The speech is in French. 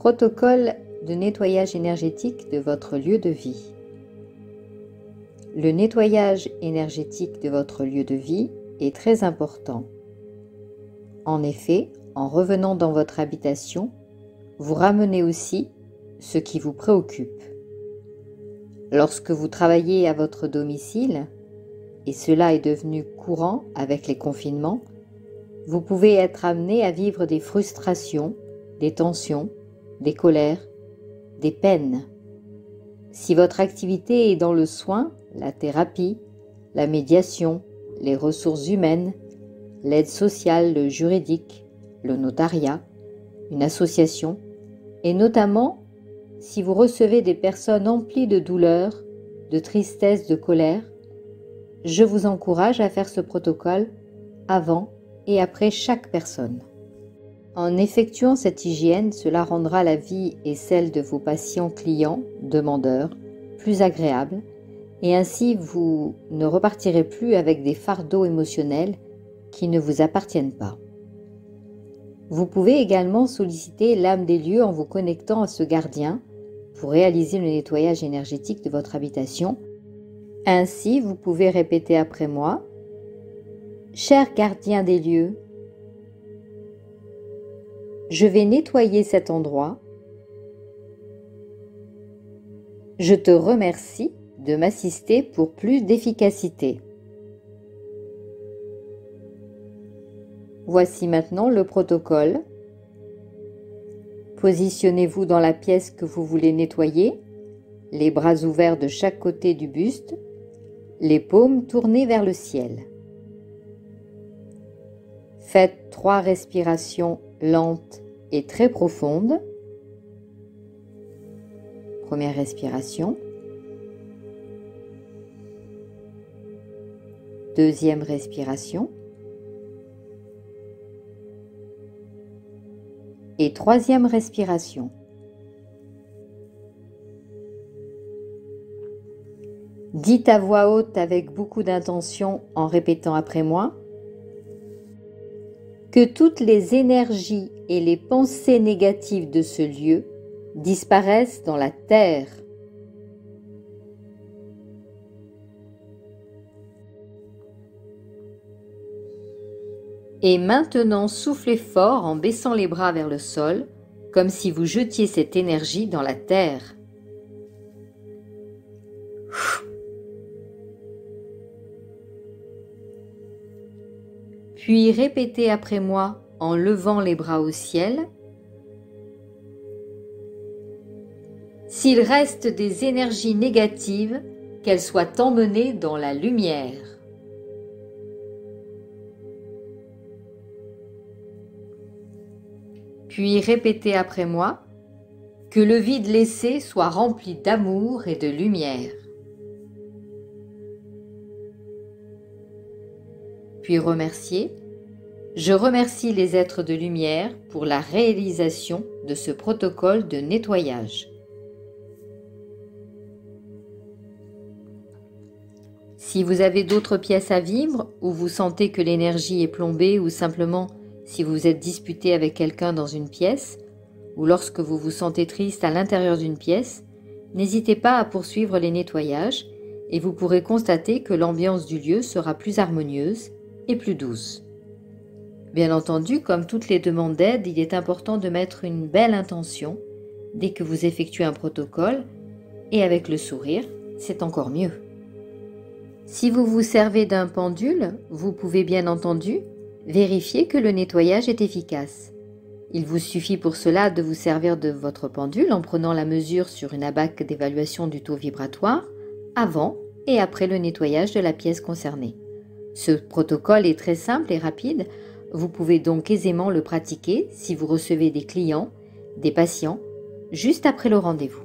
Protocole de nettoyage énergétique de votre lieu de vie. Le nettoyage énergétique de votre lieu de vie est très important. En effet, en revenant dans votre habitation, vous ramenez aussi ce qui vous préoccupe. Lorsque vous travaillez à votre domicile, et cela est devenu courant avec les confinements, vous pouvez être amené à vivre des frustrations, des tensions, des colères, des peines. Si votre activité est dans le soin, la thérapie, la médiation, les ressources humaines, l'aide sociale, le juridique, le notariat, une association, et notamment si vous recevez des personnes emplies de douleur, de tristesse, de colère, je vous encourage à faire ce protocole avant et après chaque personne. En effectuant cette hygiène, cela rendra la vie et celle de vos patients clients, demandeurs, plus agréable, et ainsi vous ne repartirez plus avec des fardeaux émotionnels qui ne vous appartiennent pas. Vous pouvez également solliciter l'âme des lieux en vous connectant à ce gardien pour réaliser le nettoyage énergétique de votre habitation. Ainsi, vous pouvez répéter après moi: Cher gardien des lieux, je vais nettoyer cet endroit. Je te remercie de m'assister pour plus d'efficacité. Voici maintenant le protocole. Positionnez-vous dans la pièce que vous voulez nettoyer, les bras ouverts de chaque côté du buste, les paumes tournées vers le ciel. Faites 3 respirations lentes et très profondes. Première respiration. Deuxième respiration. Et troisième respiration. Dites à voix haute avec beaucoup d'intention en répétant après moi: que toutes les énergies et les pensées négatives de ce lieu disparaissent dans la terre. Et maintenant, soufflez fort en baissant les bras vers le sol, comme si vous jetiez cette énergie dans la terre. Puis répétez après moi en levant les bras au ciel: s'il reste des énergies négatives, qu'elles soient emmenées dans la lumière. Puis répétez après moi: que le vide laissé soit rempli d'amour et de lumière. Puis remerciez: je remercie les êtres de lumière pour la réalisation de ce protocole de nettoyage. Si vous avez d'autres pièces à vivre, ou vous sentez que l'énergie est plombée, ou simplement si vous êtes disputé avec quelqu'un dans une pièce, ou lorsque vous vous sentez triste à l'intérieur d'une pièce, n'hésitez pas à poursuivre les nettoyages et vous pourrez constater que l'ambiance du lieu sera plus harmonieuse et plus douce. Bien entendu, comme toutes les demandes d'aide, il est important de mettre une belle intention dès que vous effectuez un protocole, et avec le sourire, c'est encore mieux. Si vous vous servez d'un pendule, vous pouvez bien entendu vérifier que le nettoyage est efficace. Il vous suffit pour cela de vous servir de votre pendule en prenant la mesure sur une abaque d'évaluation du taux vibratoire avant et après le nettoyage de la pièce concernée. Ce protocole est très simple et rapide. Vous pouvez donc aisément le pratiquer si vous recevez des clients, des patients, juste après le rendez-vous.